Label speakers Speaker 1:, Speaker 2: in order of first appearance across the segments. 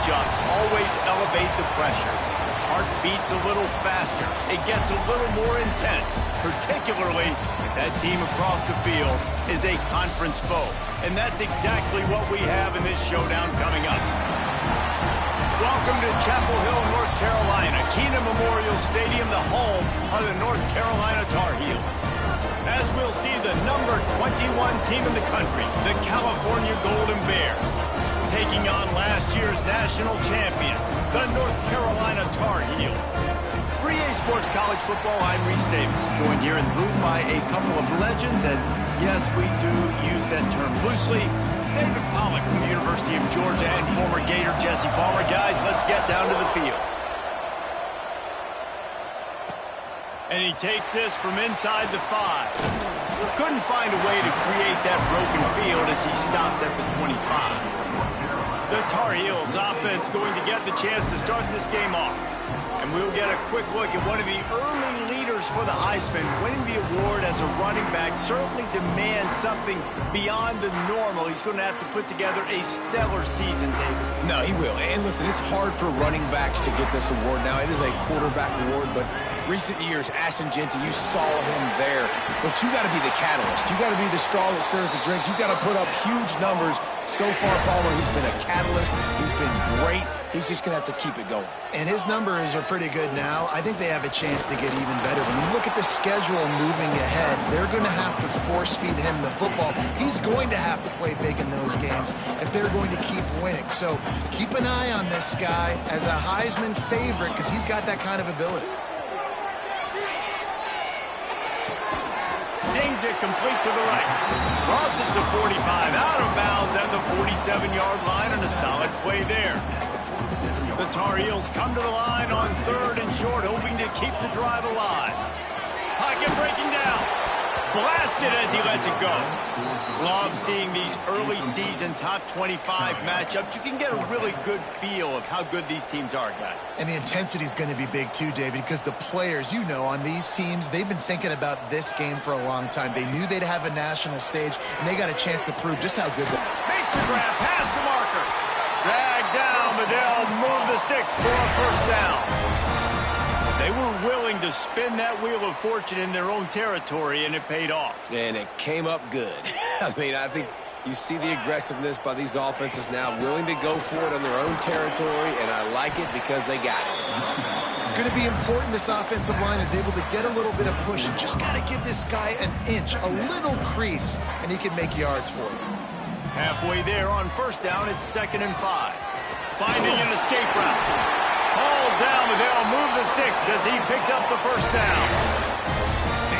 Speaker 1: matchups always elevate the pressure. Heart beats a little faster. It gets a little more intense, particularly if that team across the field is a conference foe. And that's exactly what we have in this showdown coming up. Welcome to Chapel Hill, North Carolina, Keenan Memorial Stadium, the home of the North Carolina Tar Heels. As we'll see the number 21 team in the country, the California Golden Bears, taking on last year's national champion, the North Carolina Tar Heels. For EA Sports College Football, I'm Reese Davis, joined here in the booth by a couple of legends, and yes, we do use that term loosely. David Pollack from the University of Georgia and former Gator Jesse Palmer. Guys, let's get down to the field. And he takes this from inside the 5. Couldn't find a way to create that broken field as he stopped at the 25. The Tar Heels offense going to get the chance to start this game off. And we'll get a quick look at one of the early leaders for the Heisman. Winning the award as a running back certainly demands something beyond the normal. He's going to have to put together a stellar season, David.
Speaker 2: No, he will. And listen, it's hard for running backs to get this award now. It is a quarterback award, but recent years, Ashton Jeanty, you saw him there. But you got to be the catalyst. You got to be the straw that stirs the drink. You got to put up huge numbers. So far, Palmer, he's been a catalyst. He's been great. He's just going to have to keep it going.
Speaker 3: And his numbers are pretty good now. I think they have a chance to get even better. When you look at the schedule moving ahead, they're going to have to force-feed him the football. He's going to have to play big in those games if they're going to keep winning. So keep an eye on this guy as a Heisman favorite because he's got that kind of ability.
Speaker 1: Zings it complete to the right. Crosses the 45, out of bounds at the 47-yard line, and a solid play there. The Tar Heels come to the line on 3rd and short, hoping to keep the drive alive. Pocket breaking down. Blasted as he lets it go. Love seeing these early season top 25 matchups. You can get a really good feel of how good these teams are, guys.
Speaker 3: And the intensity is going to be big too, David, because the players, you know, on these teams, they've been thinking about this game for a long time. They knew they'd have a national stage, and they got a chance to prove just how good they are.
Speaker 1: Makes the grab, past the marker. Drag down, but they'll move the sticks for a first down. They were willing to spin that wheel of fortune in their own territory, and it paid off.
Speaker 2: And it came up good. I mean, I think you see the aggressiveness by these offenses now, willing to go for it on their own territory, and I like it because they got it.
Speaker 3: It's going to be important this offensive line is able to get a little bit of push. You just got to give this guy an inch, a little crease, and he can make yards for you.
Speaker 1: Halfway there on first down, it's 2nd and 5. Finding an escape route. Hauled down, but they'll move the sticks as he picks up the first down.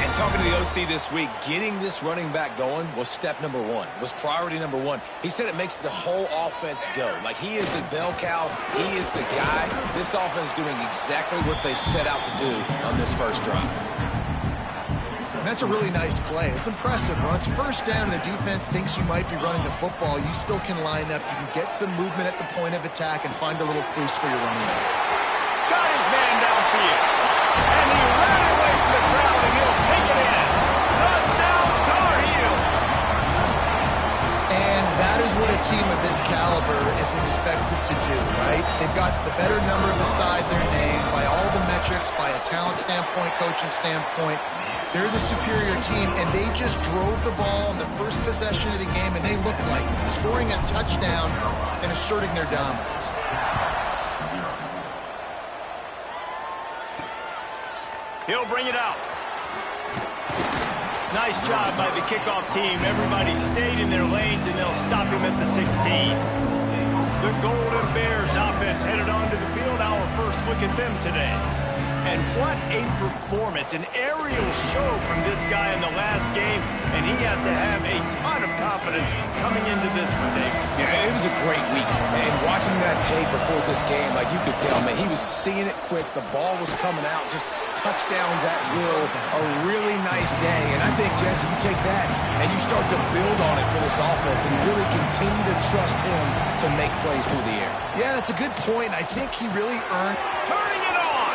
Speaker 2: And talking to the OC this week, getting this running back going was step number 1. Was priority number 1. He said it makes the whole offense go. Like, he is the bell cow. He is the guy. This offense is doing exactly what they set out to do on this first drive.
Speaker 3: And that's a really nice play. It's impressive. When it's first down and the defense thinks you might be running the football, you still can line up. You can get some movement at the point of attack and find a little crease for your running back.
Speaker 1: Got his man downfield. And he ran away from the crowd, and he'll take it in. Touchdown, Tar Heel.
Speaker 3: And that is what a team of this caliber is expected to do, right? They've got the better number beside their name by all the metrics, by a talent standpoint, coaching standpoint. They're the superior team, and they just drove the ball on the first possession of the game, and they looked like scoring a touchdown and asserting their dominance.
Speaker 1: He'll bring it out. Nice job by the kickoff team. Everybody stayed in their lanes, and they'll stop him at the 16. The Golden Bears offense headed onto the field. Our first look at them today. And what a performance, an aerial show from this guy in the last game, and he has to have a ton of confidence coming into this one, Dave.
Speaker 2: Yeah, it was a great week, and watching that tape before this game, like you could tell, man, he was seeing it quick, the ball was coming out, just touchdowns at will, a really nice day, and I think, Jesse, you take that and you start to build on it for this offense and really continue to trust him to make plays through the air.
Speaker 3: Yeah, that's a good point. I think he really earned...
Speaker 1: Turning it on!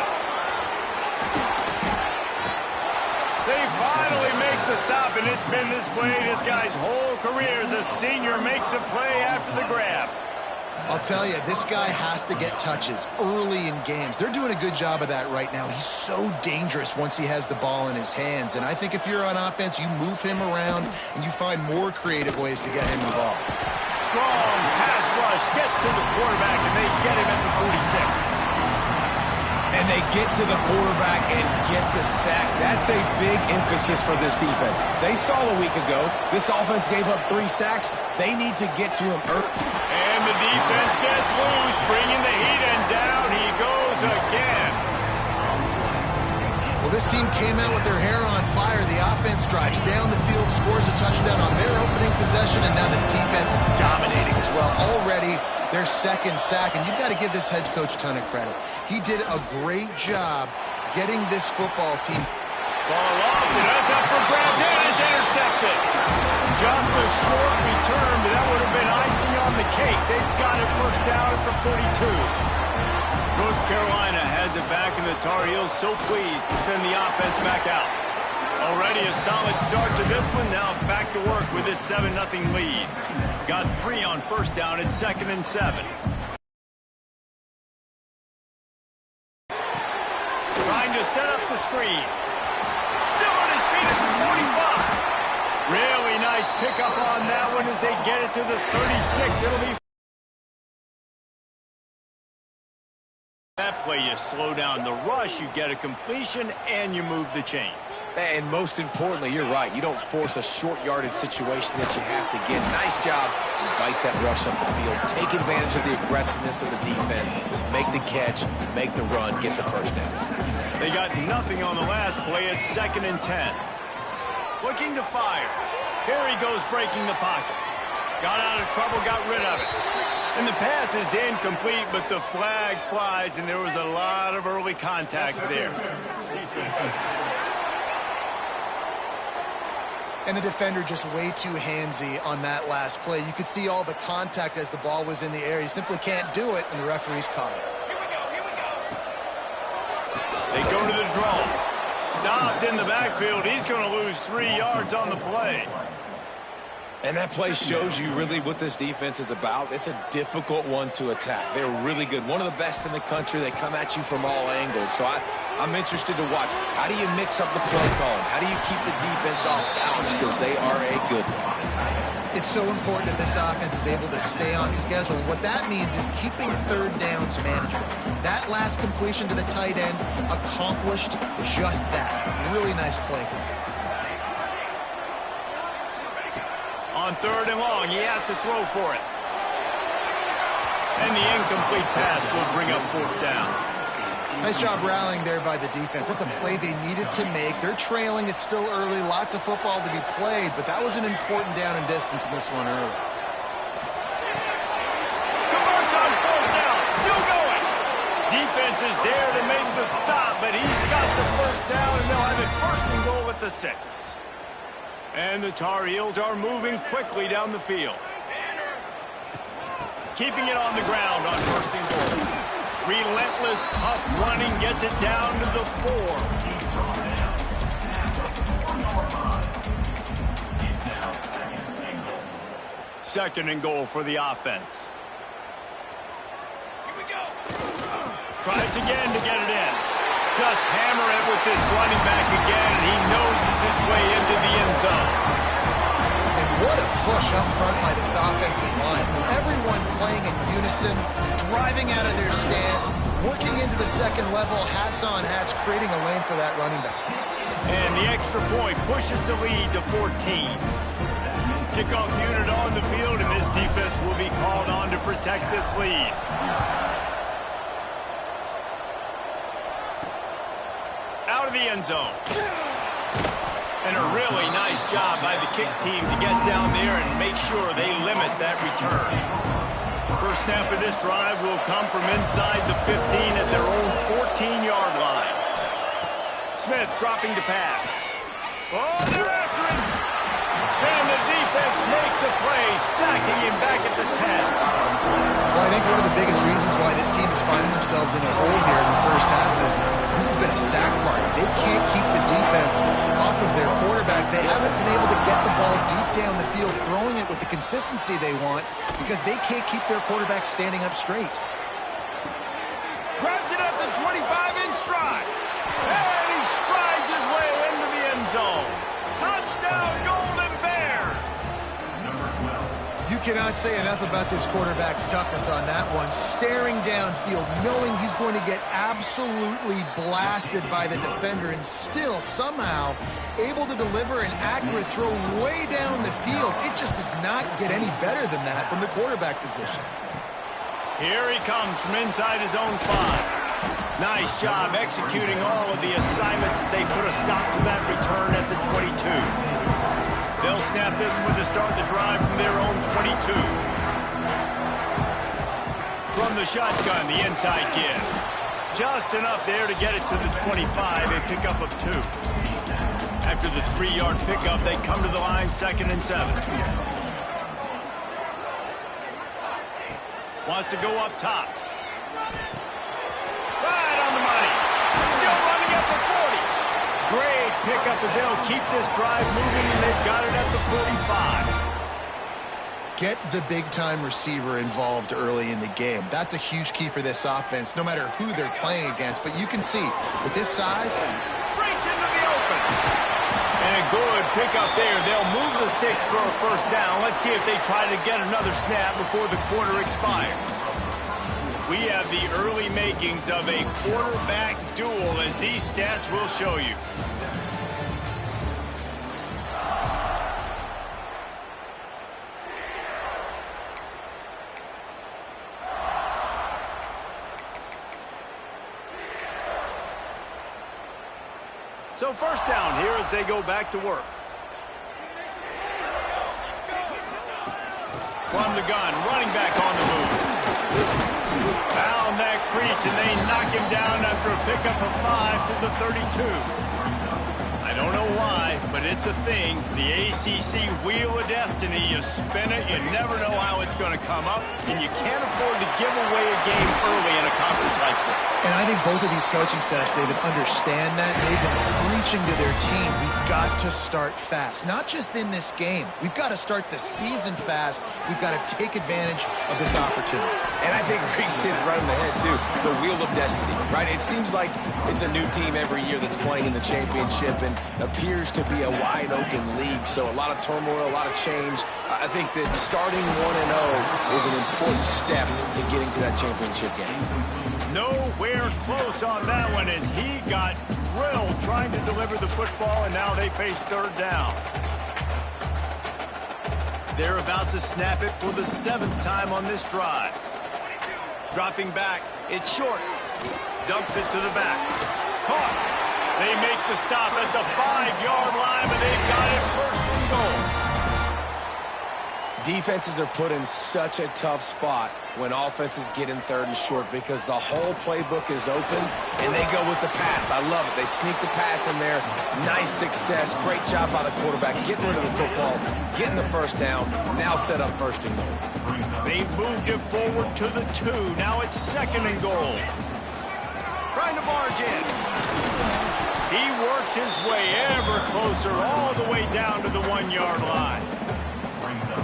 Speaker 1: They finally make the stop, and it's been this way this guy's whole career as a senior makes a play after the grab.
Speaker 3: I'll tell you, this guy has to get touches early in games. They're doing a good job of that right now. He's so dangerous once he has the ball in his hands. And I think if you're on offense, you move him around and you find more creative ways to get him involved.
Speaker 1: Strong pass rush gets to the quarterback, and they get him at the 46.
Speaker 2: And they get to the quarterback and get the sack. That's a big emphasis for this defense. They saw a week ago, this offense gave up 3 sacks. They need to get to him early.
Speaker 1: And the defense gets loose, bringing the heat, and down he goes again.
Speaker 3: Well, this team came out with their hair on fire. The offense drives down the field, scores a touchdown on their opening possession, and now the defense is dominating as well. Already their second sack, and you've got to give this head coach a ton of credit. He did a great job getting this football team.
Speaker 1: Ball lofted, that's up for grabs, and it's intercepted. Just a short return, but that would have been icing on the cake. They've got it first down at the 42. North Carolina has it back, and the Tar Heels so pleased to send the offense back out. Already a solid start to this one. Now back to work with this 7-0 lead. Got 3 on first down at 2nd and 7. Trying to set up the screen. Still on his feet at the 45. Really nice pickup on that one as they get it to the 36. It'll be that play. You slow down the rush, you get a completion, and you move the chains.
Speaker 2: And most importantly, you're right. You don't force a short yardage situation that you have to get. Nice job. Invite that rush up the field. Take advantage of the aggressiveness of the defense. Make the catch, make the run, get the first down.
Speaker 1: They got nothing on the last play at 2nd and 10. Looking to fire. Here he goes breaking the pocket. Got out of trouble, got rid of it. And the pass is incomplete, but the flag flies, and there was a lot of early contact there.
Speaker 3: And the defender just way too handsy on that last play. You could see all the contact as the ball was in the air. He simply can't do it, and the referee's caught it.
Speaker 1: They go to the draw. Stopped in the backfield. He's going to lose 3 yards on the play.
Speaker 2: And that play shows you really what this defense is about. It's a difficult one to attack. They're really good. One of the best in the country. They come at you from all angles. So I'm interested to watch. How do you mix up the play calling? How do you keep the defense off balance? Because they are a good one.
Speaker 3: It's so important that this offense is able to stay on schedule. What that means is keeping third downs manageable. That last completion to the tight end accomplished just that. Really nice play.
Speaker 1: On 3rd and long, he has to throw for it. And the incomplete pass will bring up 4th down.
Speaker 3: Nice job rallying there by the defense. That's a play they needed to make. They're trailing. It's still early. Lots of football to be played, but that was an important down and distance in this one early.
Speaker 1: Converts on 4th down. Still going. Defense is there to make the stop, but he's got the first down, and they'll have it 1st and goal at the 6. And the Tar Heels are moving quickly down the field. Keeping it on the ground on 1st and goal. Relentless, tough running gets it down to the 4. 2nd and goal for the offense. Here we go. Tries again to get it in. Just hammer it with this running back again, and he noses his way into the end zone.
Speaker 3: And what a push up front by this offensive line. Everyone playing in unison, driving out of their stance, working into the second level, hats on hats, creating a lane for that running back.
Speaker 1: And the extra point pushes the lead to 14. Kickoff unit on the field, and this defense will be called on to protect this lead. Out of the end zone. And a really nice job by the kick team to get down there and make sure they limit that return. First snap of this drive will come from inside the 15 at their own 14-yard line. Smith dropping to pass. Oh, they're after him. And the defense makes a play, sacking him back at the 10.
Speaker 3: Well, I think one of the biggest reasons why this team is finding themselves in a hole here in the first half is This has been a sack party. They can't keep the defense off of their quarterback. They haven't been able to get the ball deep down the field, throwing it with the consistency they want because they can't keep their quarterback standing up straight.
Speaker 1: Grabs it at the 25-inch stride. And he strides his way into the end zone. Touchdown, Golden Bears!
Speaker 3: You cannot say enough about this quarterback's toughness on that one. Staring downfield, knowing he's going to get absolutely blasted by the defender and still somehow able to deliver an accurate throw way down the field. It just does not get any better than that from the quarterback position.
Speaker 1: Here he comes from inside his own 5. Nice job executing all of the assignments as they put a stop to that return at the 22. They'll snap this one to start the drive from their own 22. From the shotgun, the inside give. Just enough there to get it to the 25, a pickup of 2. After the 3-yard pickup, they come to the line 2nd and 7. Wants to go up top. Right on the money. Still running at the 40. Great pickup as they'll keep this drive moving, and they've got it at the 45.
Speaker 3: Get the big-time receiver involved early in the game. That's a huge key for this offense, no matter who they're playing against. But you can see, with this size...
Speaker 1: Breaks into the open. And a good pickup there. They'll move the sticks for a first down. Let's see if they try to get another snap before the quarter expires. We have the early makings of a quarterback duel, as these stats will show you. So first down here as they go back to work. From the gun, running back on the move. Found that crease, and they knock him down after a pickup of 5 to the 32. I don't know why, but it's a thing. The ACC Wheel of Destiny, you spin it, you never know how it's going to come up, and you can't afford to give away a game early in a conference like this.
Speaker 3: And I think both of these coaching staffs, David, understand that. They've been preaching to their team, we've got to start fast. Not just in this game. We've got to start the season fast. We've got to take advantage of this opportunity.
Speaker 2: And I think Reese hit it right in the head, too. The Wheel of Destiny, right? It seems like it's a new team every year that's playing in the championship and appears to be a wide-open league. So a lot of turmoil, a lot of change. I think that starting 1-0 is an important step to getting to that championship game.
Speaker 1: Nowhere close on that one as he got drilled trying to deliver the football, and now they face third down. They're about to snap it for the 7th time on this drive. Dropping back, it's Shorts. Dumps it to the back. Caught. They make the stop at the 5-yard line, but they've got it 1st and goal.
Speaker 2: Defenses are put in such a tough spot when offenses get in 3rd and short because the whole playbook is open and they go with the pass. I love it. They sneak the pass in there. Nice success. Great job by the quarterback getting rid of the football, getting the 1st down, now set up 1st and goal.
Speaker 1: They've moved it forward to the 2. Now it's 2nd and goal. Trying to barge in. He works his way ever closer all the way down to the 1-yard line.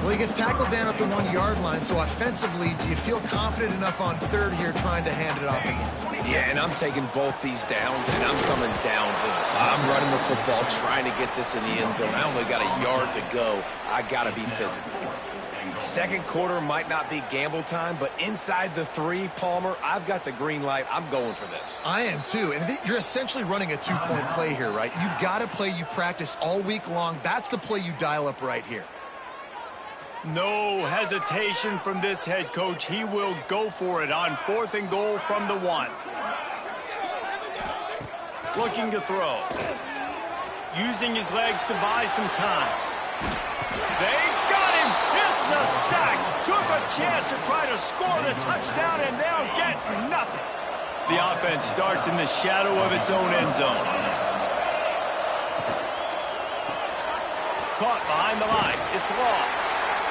Speaker 3: Well, he gets tackled down at the 1-yard line, so offensively, do you feel confident enough on 3rd here trying to hand it off again?
Speaker 2: Yeah, and I'm taking both these downs, and I'm coming downhill. I'm running the football, trying to get this in the end zone. I only got a yard to go. I got to be physical. 2nd quarter might not be gamble time, but inside the 3, Palmer, I've got the green light. I'm going for this.
Speaker 3: I am too, and you're essentially running a 2-point play here, right? You've got a play you've practiced all week long. That's the play you dial up right here.
Speaker 1: No hesitation from this head coach. He will go for it on 4th and goal from the 1. Looking to throw. Using his legs to buy some time. They got him. It's a sack. Took a chance to try to score the touchdown and they'll get nothing. The offense starts in the shadow of its own end zone. Caught behind the line. It's Law.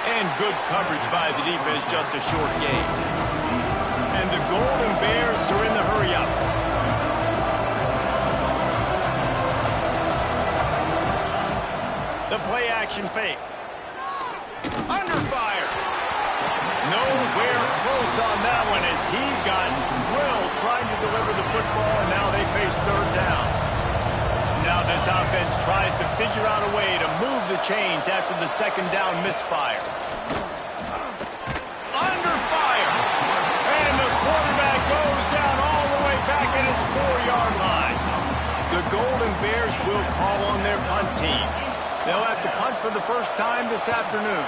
Speaker 1: And good coverage by the defense, just a short gain. And the Golden Bears are in the hurry-up. play-action fake. Under fire. Nowhere close on that one as he got drilled trying to deliver the football, and now they face third down. Now this offense tries to figure out a way to move the chains after the second down misfire. Under fire. And the quarterback goes down all the way back at his 4-yard line. The Golden Bears will call on their punt team. They'll have to punt for the first time this afternoon.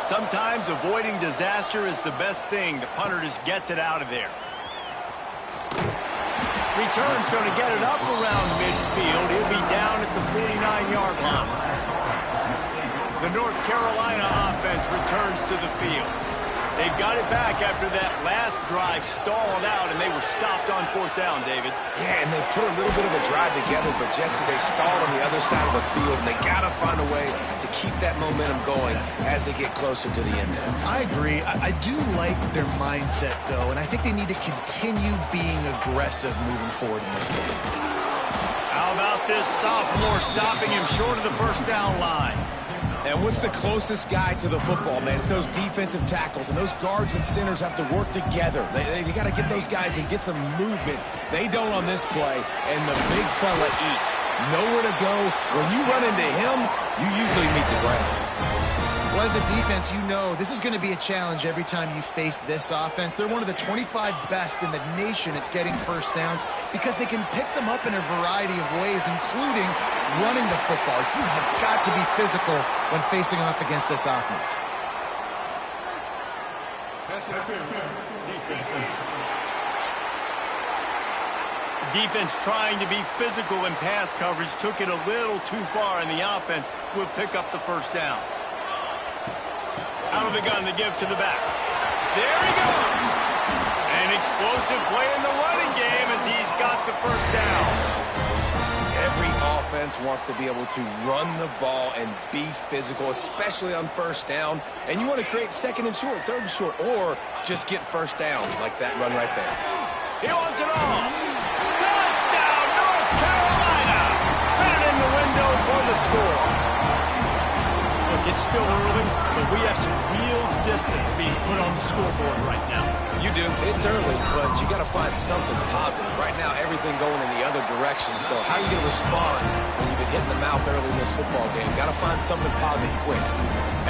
Speaker 1: Sometimes avoiding disaster is the best thing. The punter just gets it out of there. Return's going to get it up around midfield. He'll be down at the 49-yard line. The North Carolina offense returns to the field. They've got it back after that last drive stalled out, and they were stopped on fourth down, David.
Speaker 2: Yeah, and they put a little bit of a drive together, but Jesse, they stalled on the other side of the field, and they got to find a way to keep that momentum going as they get closer to the end zone.
Speaker 3: I agree. I do like their mindset, though, and I think they need to continue being aggressive moving forward in this game.
Speaker 1: How about this sophomore stopping him short of the first down line?
Speaker 2: And what's the closest guy to the football, man? It's those defensive tackles, and those guards and centers have to work together. They got to get those guys and get some movement. They don't on this play, and the big fella eats. Nowhere to go. When you run into him, you usually meet the ground.
Speaker 3: Well, as a defense, you know this is going to be a challenge every time you face this offense. They're one of the 25 best in the nation at getting first downs because they can pick them up in a variety of ways, including running the football. You have got to be physical when facing them up against this offense.
Speaker 1: Defense trying to be physical in pass coverage took it a little too far, and the offense will pick up the first down. Out of the gun to give to the back. There he goes. An explosive play in the running game as he's got the first down.
Speaker 2: Every offense wants to be able to run the ball and be physical, especially on first down. And you want to create second and short, third and short, or just get first downs like that run right there.
Speaker 1: He wants it all. Touchdown, North Carolina. Fitted in the window for the score. Look, it's still early, but we have some real distance being put on the scoreboard right now.
Speaker 2: You do. It's early, but you got to find something positive. Right now, everything going in the other direction. So how are you going to respond when you've been hitting the mouth early in this football game? Got to find something positive quick.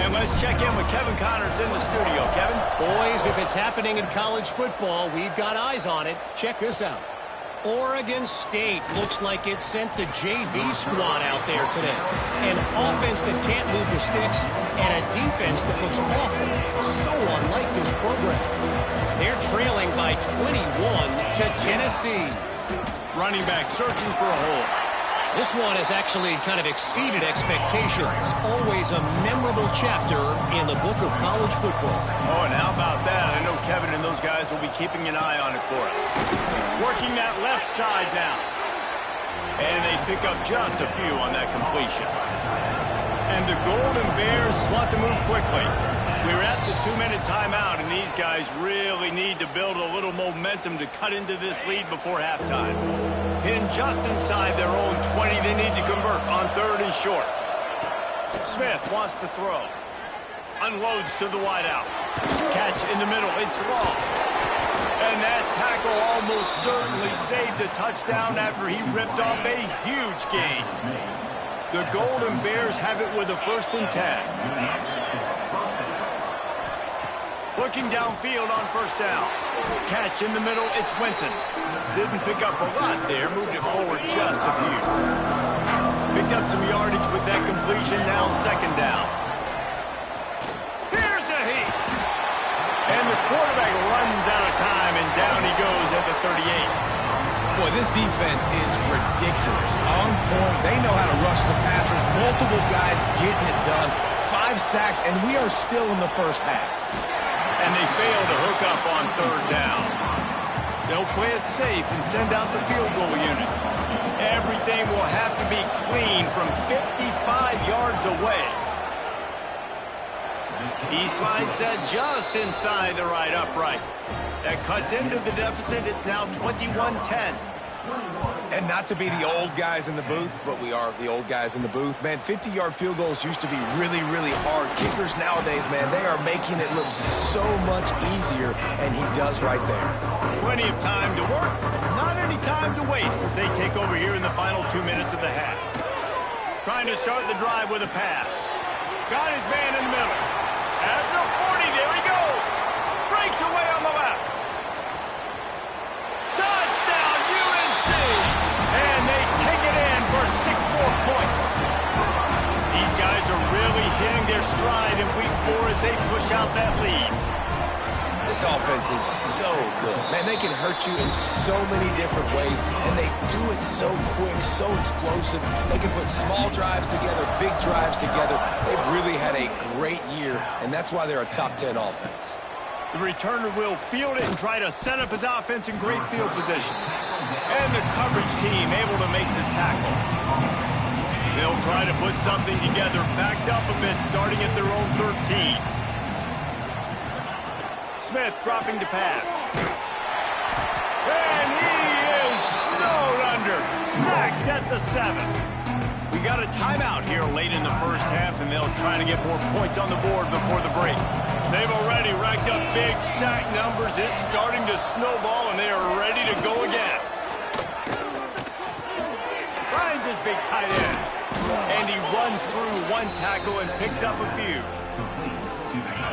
Speaker 1: And let's check in with Kevin Connors in the studio. Kevin?
Speaker 4: Boys, if it's happening in college football, we've got eyes on it. Check this out. Oregon State looks like it sent the JV squad out there today. An offense that can't move the sticks and a defense that looks awful. So unlike this program. They're trailing by 21 to Tennessee.
Speaker 1: Running back searching for a hole.
Speaker 4: This one has actually kind of exceeded expectations. Always a memorable chapter in the book of college football.
Speaker 1: Oh, and how about that? I know Kevin and those guys will be keeping an eye on it for us. Working that left side now. And they pick up just a few on that completion. And the Golden Bears want to move quickly. We're at the 2-minute timeout, and these guys really need to build a little momentum to cut into this lead before halftime. Pinned just inside their own 20, they need to convert on third and short. Smith wants to throw. Unloads to the wideout. Catch in the middle, it's Ball. And that tackle almost certainly saved a touchdown after he ripped off a huge gain. The Golden Bears have it with a 1st and 10. Looking downfield on first down. Catch in the middle, it's Winton. Didn't pick up a lot there, moved it forward just a few. Picked up some yardage with that completion, now 2nd down. Here's a heat. And the quarterback runs out of time, and down he goes at the 38.
Speaker 2: Boy, this defense is ridiculous. On point, they know how to rush the passers. Multiple guys getting it done. 5 sacks, and we are still in the first half.
Speaker 1: And they fail to hook up on 3rd down. They'll play it safe and send out the field goal unit. Everything will have to be clean from 55 yards away. He slides that just inside the right upright. That cuts into the deficit. It's now 21-10.
Speaker 2: And not to be the old guys in the booth, but we are the old guys in the booth. Man, 50-yard field goals used to be really, really hard. Kickers nowadays, man, they are making it look so much easier, and he does right there.
Speaker 1: Plenty of time to work, not any time to waste as they take over here in the final 2 minutes of the half. Trying to start the drive with a pass. Got his man in the middle. At the 40, there he goes. Breaks away on the left. Touchdown, UNC! And they take it in for 6 more points. These guys are really hitting their stride in week 4 as they push out that lead.
Speaker 2: This offense is so good. Man, they can hurt you in so many different ways, and they do it so quick, so explosive. They can put small drives together, big drives together. They've really had a great year, and that's why they're a top 10 offense.
Speaker 1: The returner will field it and try to set up his offense in great field position. And the coverage team able to make the tackle. They'll try to put something together, backed up a bit, starting at their own 13. Smith dropping to pass. And he is snowed under. Sacked at the 7. We got a timeout here late in the first half, and they'll try to get more points on the board before the break. They've already racked up big sack numbers. It's starting to snowball, and they are ready to go again. Finds his big tight end. And he runs through one tackle and picks up a few.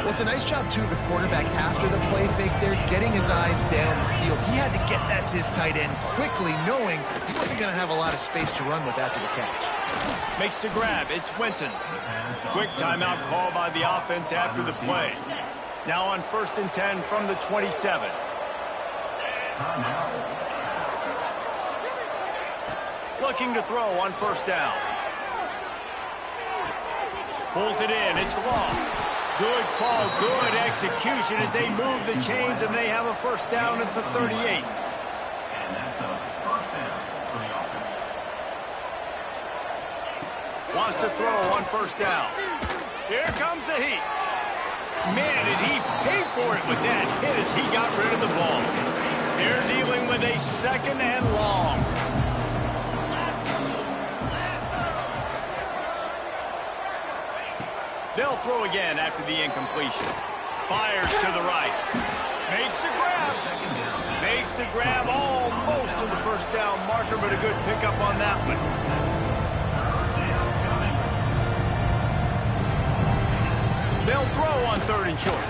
Speaker 3: Well, it's a nice job, too, of the quarterback after the play fake there, getting his eyes down the field. He had to get that to his tight end quickly, knowing he wasn't going to have a lot of space to run with after the catch.
Speaker 1: Makes the grab. It's Winton. Quick timeout call by the offense after the play. Now on 1st and 10 from the 27. Looking to throw on 1st down. Pulls it in. It's long. Good call, good execution as they move the chains, and they have a 1st down at the 38. Wants to throw on 1st down. Here comes the heat. Man, did he pay for it with that hit as he got rid of the ball. They're dealing with a 2nd and long. They'll throw again after the incompletion. Fires to the right. Makes the grab. Makes the grab almost to the 1st down marker, but a good pickup on that one. They'll throw on 3rd and short.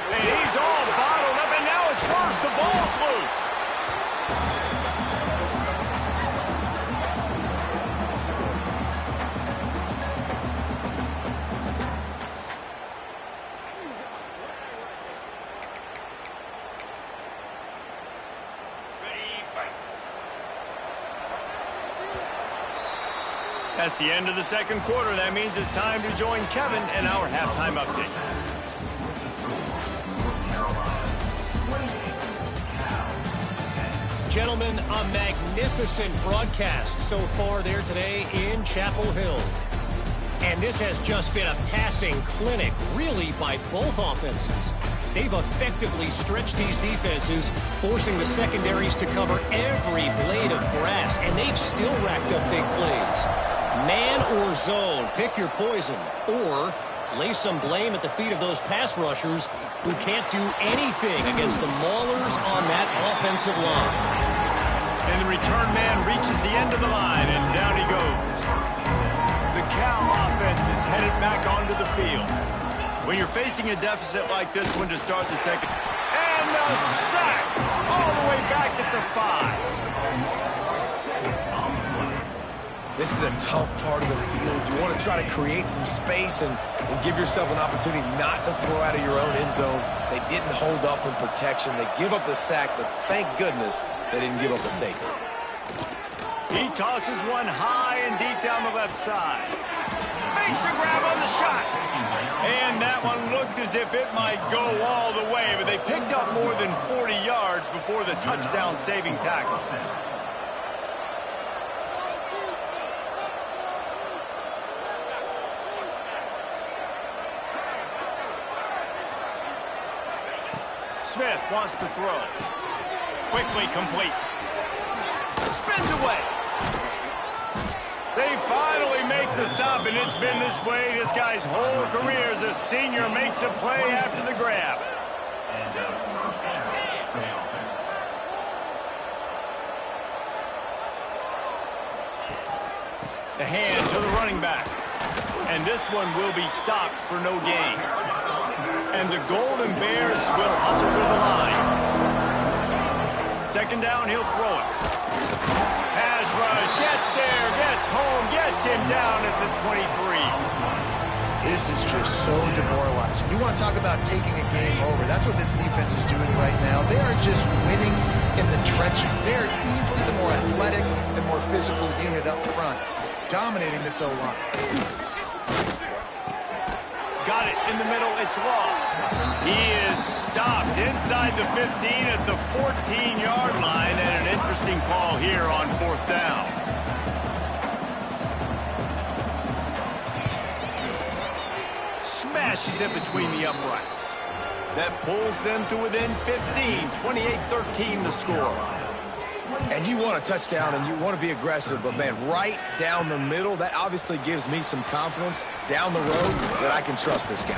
Speaker 1: And he's all bottled up, and now it's worse. The ball's loose. That's the end of the 2nd quarter. That means it's time to join Kevin in our halftime update.
Speaker 4: Gentlemen, a magnificent broadcast so far there today in Chapel Hill. And this has just been a passing clinic, really, by both offenses. They've effectively stretched these defenses, forcing the secondaries to cover every blade of grass, and they've still racked up big plays. Man or zone, pick your poison, or lay some blame at the feet of those pass rushers who can't do anything against the maulers on that offensive line.
Speaker 1: And the return man reaches the end of the line, and down he goes. The Cal offense is headed back onto the field. When you're facing a deficit like this one to start the 2nd. And a sack all the way back at the 5.
Speaker 2: This is a tough part of the field. You want to try to create some space and give yourself an opportunity not to throw out of your own end zone. They didn't hold up in protection. They give up the sack, but thank goodness they didn't give up the safety.
Speaker 1: He tosses one high and deep down the left side. Makes the grab on the shot. And that one looked as if it might go all the way, but they picked up more than 40 yards before the touchdown-saving tackle. Smith wants to throw. Quickly complete. and it's been this way this guy's whole career as a senior makes a play after the grab. The hand to the running back. And this one will be stopped for no gain. And the Golden Bears will hustle to the line. Second down, he'll throw it. Pass rush, gets there, gets home, gets him down at the 23.
Speaker 3: This is just so demoralizing. You want to talk about taking a game over. That's what this defense is doing right now. They are just winning in the trenches. They are easily the more athletic and more physical unit up front, dominating this O-line.
Speaker 1: Got it in the middle, it's Law. He is stopped inside the 15 at the 14-yard line, and an interesting call here on fourth down. Smashes it between the uprights. That pulls them to within 15, 28-13 the score.
Speaker 2: And you want a touchdown and you want to be aggressive, but, man, right down the middle, that obviously gives me some confidence down the road that I can trust this guy.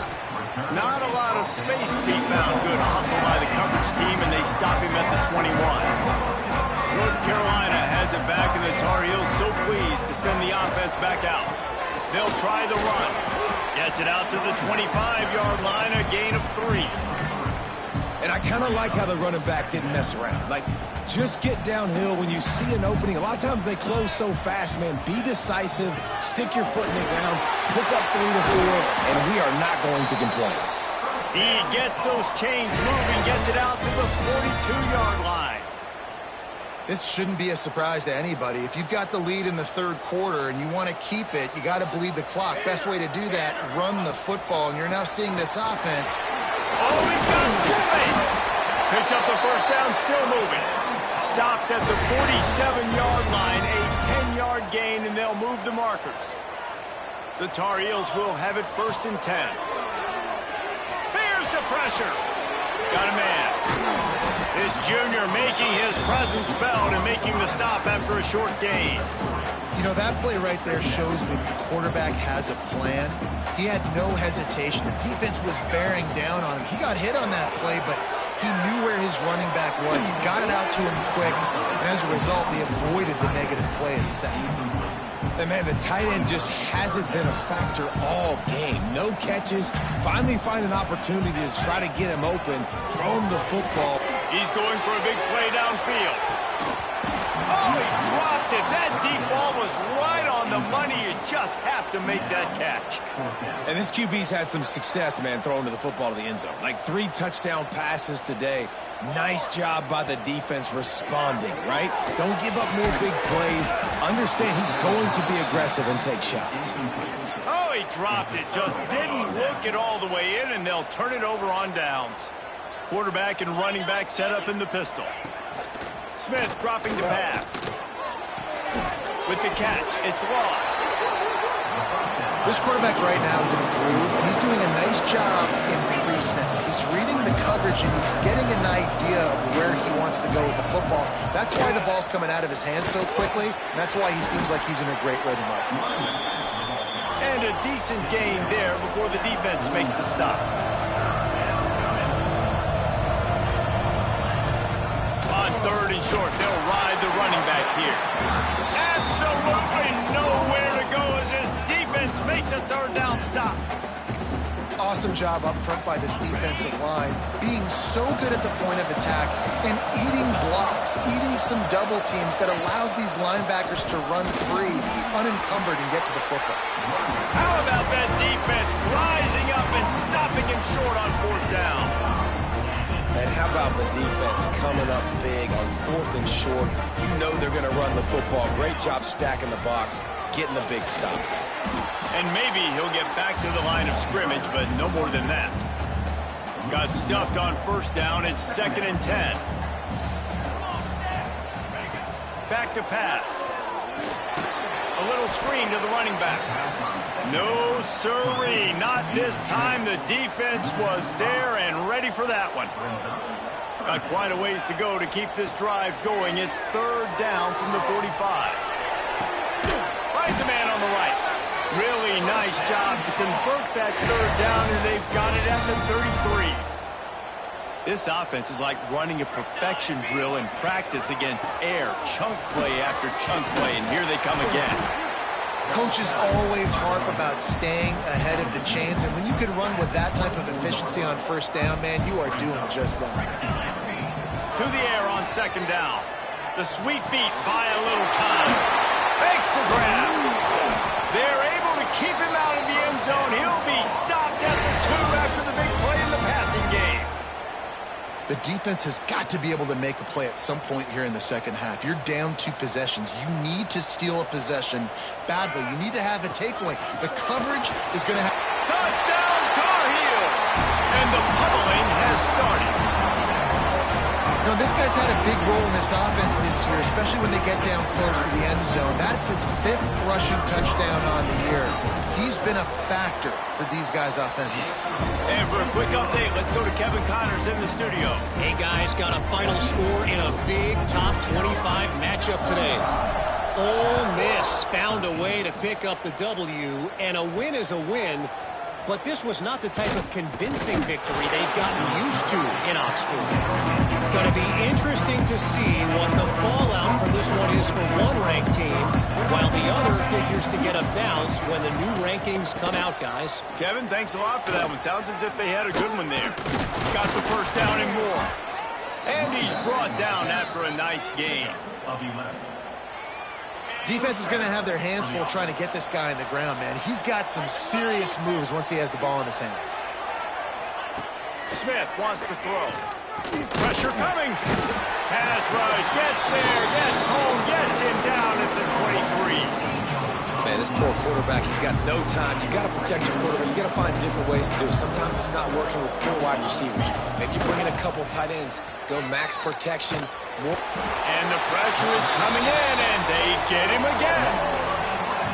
Speaker 1: Not a lot of space to be found. Good hustle by the coverage team, and they stop him at the 21. North Carolina has it back, and the Tar Heels so pleased to send the offense back out. They'll try the run. Gets it out to the 25-yard line, a gain of 3.
Speaker 2: And I kind of like how the running back didn't mess around. Like, just get downhill when you see an opening. A lot of times they close so fast, man. Be decisive, stick your foot in the ground, pick up 3 to 4, and we are not going to complain.
Speaker 1: He gets those chains moving, gets it out to the 42-yard line.
Speaker 3: This shouldn't be a surprise to anybody. If you've got the lead in the third quarter and you want to keep it, you got to bleed the clock. Best way to do that, run the football. And you're now seeing this offense.
Speaker 1: Oh, he's got some space. Picks up the first down, still moving. Stopped at the 47-yard line, a 10-yard gain, and they'll move the markers. The Tar Heels will have it first and 10. Bears the pressure. Got a man. This junior making his presence felt and making the stop after a short gain.
Speaker 3: You know, that play right there shows me the quarterback has a plan. He had no hesitation. The defense was bearing down on him. He got hit on that play, but he knew where his running back was. He got it out to him quick, and as a result, he avoided the negative play and sack.
Speaker 2: And, man, the tight end just hasn't been a factor all game. No catches. Finally find an opportunity to try to get him open, throw him the football.
Speaker 1: He's going for a big play downfield. Oh, he dropped it. That deep ball was right on the money. You just have to make that catch.
Speaker 2: And this QB's had some success, man, throwing to the football to the end zone. Like 3 touchdown passes today. Nice job by the defense responding, right? Don't give up more big plays. Understand he's going to be aggressive and take shots.
Speaker 1: Oh, he dropped it. Just didn't look it all the way in, and they'll turn it over on downs. Quarterback and running back set up in the pistol. Smith dropping to pass. With the catch, it's Law.
Speaker 3: This quarterback right now is in a groove, and he's doing a nice job in pre-snap. He's reading the coverage, and he's getting an idea of where he wants to go with the football. That's why the ball's coming out of his hands so quickly, and that's why he seems like he's in a great rhythm right now.
Speaker 1: And a decent gain there before the defense makes the stop. On third and short, they'll ride the running back here. Absolutely nowhere to go as this defense makes a third down stop.
Speaker 3: Awesome job up front by this defensive line, being so good at the point of attack and eating blocks, eating some double teams that allows these linebackers to run free, unencumbered, and get to the football.
Speaker 1: How about that defense rising up and stopping him short on fourth down?
Speaker 2: And how about the defense coming up big on 4th and short? You know they're going to run the football. Great job stacking the box, getting the big stop.
Speaker 1: And maybe he'll get back to the line of scrimmage, but no more than that. Got stuffed on first down. It's 2nd and 10. Back to pass. A little screen to the running back. No sirree, not this time. The defense was there and ready for that one. Got quite a ways to go to keep this drive going. It's 3rd down from the 45. Finds a man on the right. Really nice job to convert that third down, and they've got it at the 33. This offense is like running a perfection drill in practice against air, chunk play after chunk play, and here they come again.
Speaker 3: Coaches always harp about staying ahead of the chains, and when you can run with that type of efficiency on first down, man, you are doing just that.
Speaker 1: To the air on second down. The sweet feet buy a little time. Makes the grab. They're able to keep him out of the end zone. He'll be stopped at the 2 after the big play in the passing game.
Speaker 3: The defense has got to be able to make a play at some point here in the second half. You're down 2 possessions. You need to steal a possession badly. You need to have a takeaway. The coverage is going to have...
Speaker 1: Touchdown, Tar Heel! And the pummeling has started.
Speaker 3: You know, this guy's had a big role in this offense this year, especially when they get down close to the end zone. That's his 5th rushing touchdown on the year. He's been a factor for these guys offensively.
Speaker 1: And for a quick update, let's go to Kevin Connors in the studio.
Speaker 4: Hey, guys, got a final score in a big top 25 matchup today. Ole Miss found a way to pick up the W, and a win is a win. But this was not the type of convincing victory they've gotten used to in Oxford. Going to be interesting to see what the fallout from this one is for one ranked team, while the other figures to get a bounce when the new rankings come out, guys.
Speaker 1: Kevin, thanks a lot for that one. Sounds as if they had a good one there. Got the first down and more. And he's brought down after a nice game.
Speaker 3: Defense is going to have their hands full trying to get this guy on the ground, man. He's got some serious moves once he has the ball in his hands.
Speaker 1: Smith wants to throw. Pressure coming. Pass rush. Gets there. Gets home. Gets him down at the 23.
Speaker 2: Man, this poor quarterback, he's got no time. You got to protect your quarterback. You got to find different ways to do it. Sometimes it's not working with 4 wide receivers. Maybe you bring in a couple tight ends. Go max protection.
Speaker 1: And the pressure is coming in, and they get him again.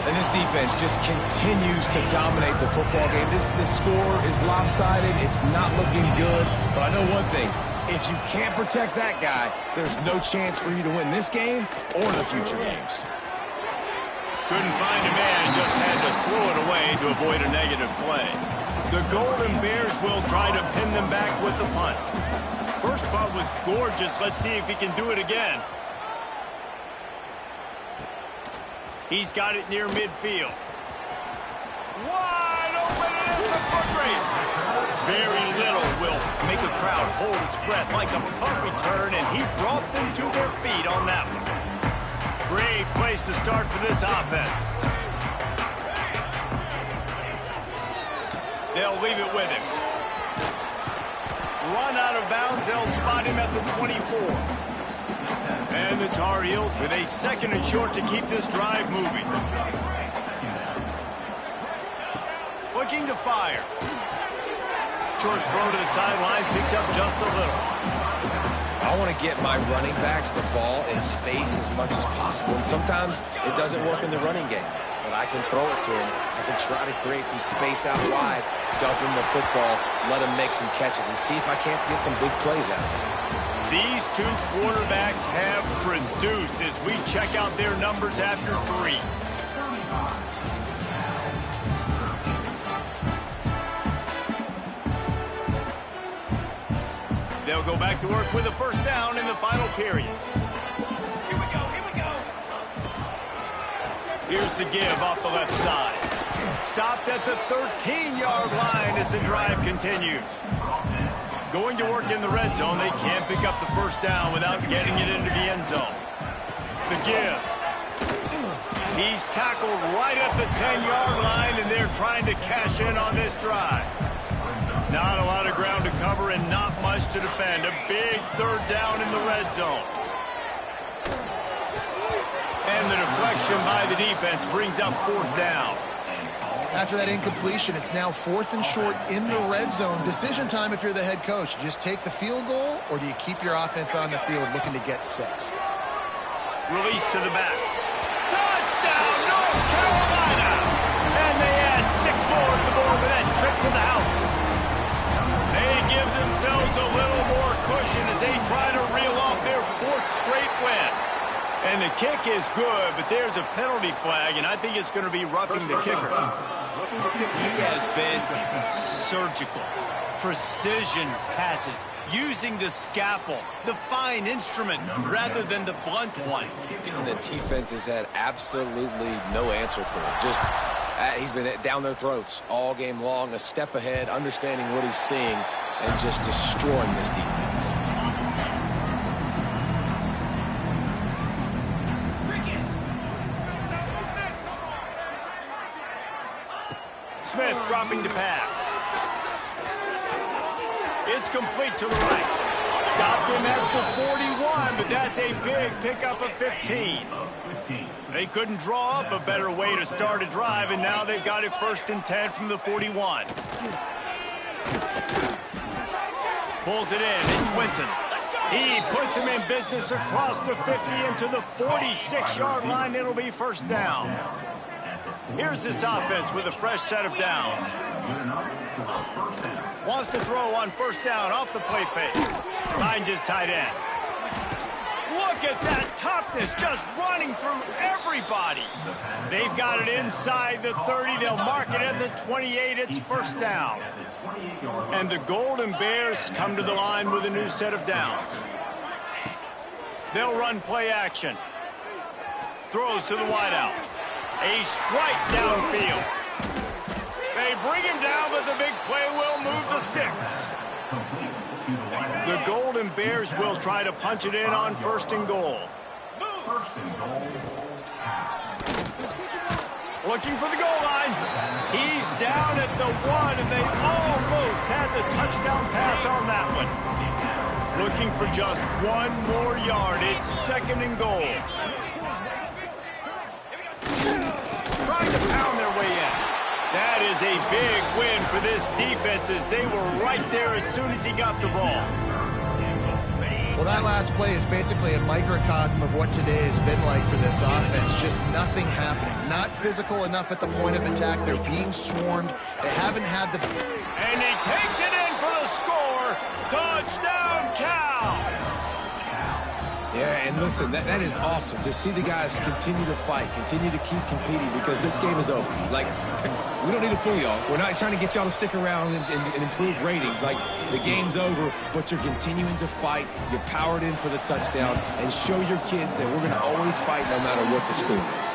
Speaker 2: And this defense just continues to dominate the football game. This score is lopsided. It's not looking good. But I know one thing. If you can't protect that guy, there's no chance for you to win this game or the future games.
Speaker 1: Couldn't find a man and just had to throw it away to avoid a negative play. The Golden Bears will try to pin them back with the punt. First punt was gorgeous. Let's see if he can do it again. He's got it near midfield. Wide open, and it's a foot race. Very little will make a crowd hold its breath like a punt return, and he brought them to their feet on that one. Great place to start for this offense. They'll leave it with him. Run out of bounds, they'll spot him at the 24. And the Tar Heels with a 2nd and short to keep this drive moving. Looking to fire. Short throw to the sideline, picks up just a little.
Speaker 2: I want to get my running backs the ball in space as much as possible. And sometimes it doesn't work in the running game. But I can throw it to him. I can try to create some space out wide, dump him the football, let him make some catches, and see if I can't get some big plays out of him.
Speaker 1: These 2 quarterbacks have produced as we check out their numbers after 3. They'll go back to work with a first down in the final period. Here we go, here we go. Here's the give off the left side. Stopped at the 13-yard line as the drive continues. Going to work in the red zone, they can't pick up the first down without getting it into the end zone. The give. He's tackled right at the 10-yard line, and they're trying to cash in on this drive. Not a lot of ground to cover and not much to defend. A big 3rd down in the red zone. And the deflection by the defense brings up 4th down.
Speaker 3: After that incompletion, it's now 4th and short in the red zone. Decision time if you're the head coach. You just take the field goal, or do you keep your offense on the field looking to get 6?
Speaker 1: Release to the back. Touchdown, North Carolina! And they add 6 more to the board with that trip to the house. They give themselves a little more cushion as they try to reel off their 4th straight win. And the kick is good, but there's a penalty flag, and I think it's going to be roughing the kicker. He has been surgical. Precision passes, using the scalpel, the fine instrument, rather than the blunt one.
Speaker 2: And the defense has had absolutely no answer for it. Just, he's been down their throats all game long, a step ahead, understanding what he's seeing, and just destroying this defense.
Speaker 1: Smith dropping to pass. It's complete to the right. Stopped him at the 41, but that's a big pickup of 15. They couldn't draw up a better way to start a drive, and now they've got it 1st and 10 from the 41. Pulls it in. It's Winton. He puts him in business across the 50 into the 46-yard line. It'll be 1st down. Here's this offense with a fresh set of downs. Wants to throw on 1st down off the play fake. Finds his tight end. Look at that toughness, just running through everybody. They've got it inside the 30. They'll mark it at the 28. It's 1st down. And the Golden Bears come to the line with a new set of downs. They'll run play action. Throws to the wideout. A strike downfield. They bring him down, but the big play will move the sticks. The Golden Bears will try to punch it in on 1st and goal. Looking for the goal line. He's down at the 1, and they almost had the touchdown pass on that one. Looking for just 1 more yard. It's 2nd and goal. Trying to pound their way in. That is a big win for this defense as they were right there as soon as he got the ball.
Speaker 3: Well, that last play is basically a microcosm of what today has been like for this offense. Just nothing happening. Not physical enough at the point of attack. They're being swarmed. They haven't had the...
Speaker 1: And he takes it in for the score. Touchdown, Cal!
Speaker 2: Yeah, and listen, that is awesome to see the guys continue to fight, continue to keep competing, because this game is over. Like, we don't need to fool y'all. We're not trying to get y'all to stick around and improve ratings. Like, the game's over, but you're continuing to fight. You powered in for the touchdown, and show your kids that we're going to always fight no matter what the score is.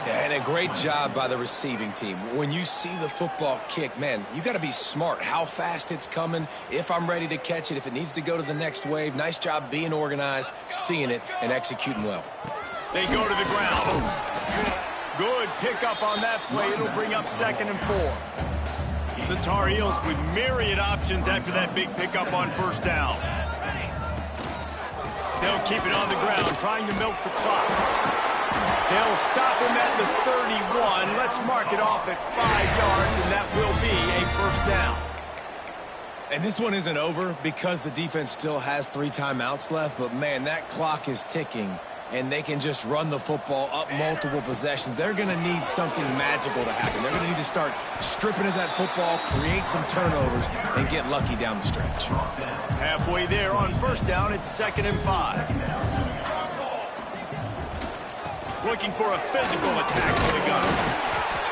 Speaker 2: Yeah, and a great job by the receiving team. When you see the football kick, man, you got to be smart how fast it's coming, if I'm ready to catch it, if it needs to go to the next wave. Nice job being organized, seeing it, and executing well.
Speaker 1: They go to the ground. Good pickup on that play. It'll bring up 2nd and 4. The Tar Heels with myriad options after that big pickup on 1st down. They'll keep it on the ground, trying to milk the clock. They'll stop him at the 31. Let's mark it off at 5 yards, and that will be a 1st down.
Speaker 2: And this one isn't over because the defense still has 3 timeouts left, but, man, that clock is ticking, and they can just run the football up multiple possessions. They're going to need something magical to happen. They're going to need to start stripping at that football, create some turnovers, and get lucky down the stretch.
Speaker 1: Halfway there on 1st down, it's 2nd and 5. Looking for a physical attack for the gunner.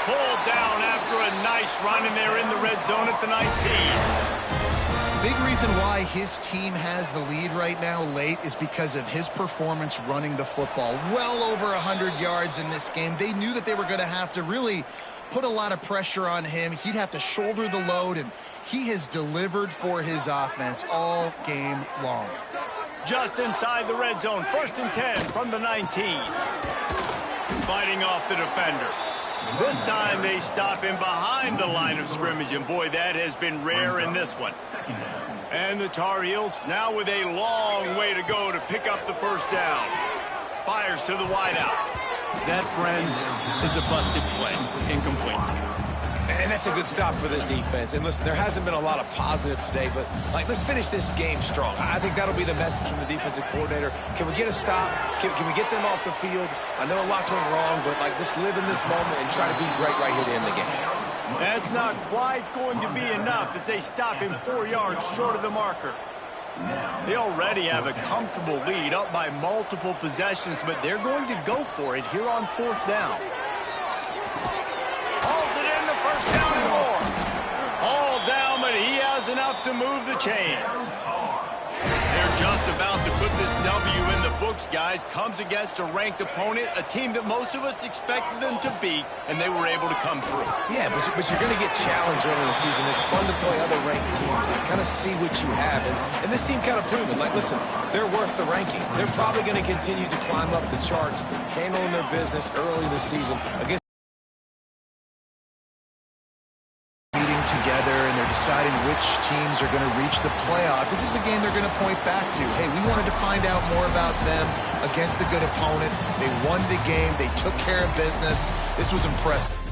Speaker 1: Pulled down after a nice run, and they're in the red zone at the 19.
Speaker 3: Big reason why his team has the lead right now late is because of his performance running the football. Well over 100 yards in this game. They knew that they were going to have to really put a lot of pressure on him. He'd have to shoulder the load, and he has delivered for his offense all game long.
Speaker 1: Just inside the red zone, 1st and 10 from the 19. Fighting off the defender. This time they stop him behind the line of scrimmage, and boy, that has been rare in this one. And the Tar Heels now with a long way to go to pick up the 1st down. Fires to the wideout. That, friends, is a busted play. Incomplete.
Speaker 2: And that's a good stop for this defense. And listen, there hasn't been a lot of positive today, but, like, let's finish this game strong. I think that'll be the message from the defensive coordinator. Can we get a stop? Can we get them off the field? I know a lot's went wrong, but, like, let's live in this moment and try to be great right here to end the game.
Speaker 1: That's not quite going to be enough as they stop him 4 yards short of the marker. They already have a comfortable lead up by multiple possessions, but they're going to go for it here on 4th down. Hauls it in, the first down and more. All down, but he has enough to move the chains. They're just about to put this W in the books, guys. Comes against a ranked opponent, a team that most of us expected them to beat, and they were able to come through.
Speaker 2: Yeah, but you're going to get challenged early in the season. It's fun to play other ranked teams and kind of see what you have. And this team kind of proven, like, listen, they're worth the ranking. They're probably going to continue to climb up the charts, handling their business early in the season against
Speaker 3: together, and they're deciding which teams are going to reach the playoff. This is a game they're going to point back to. Hey, we wanted to find out more about them against a good opponent. They won the game. They took care of business. This was impressive.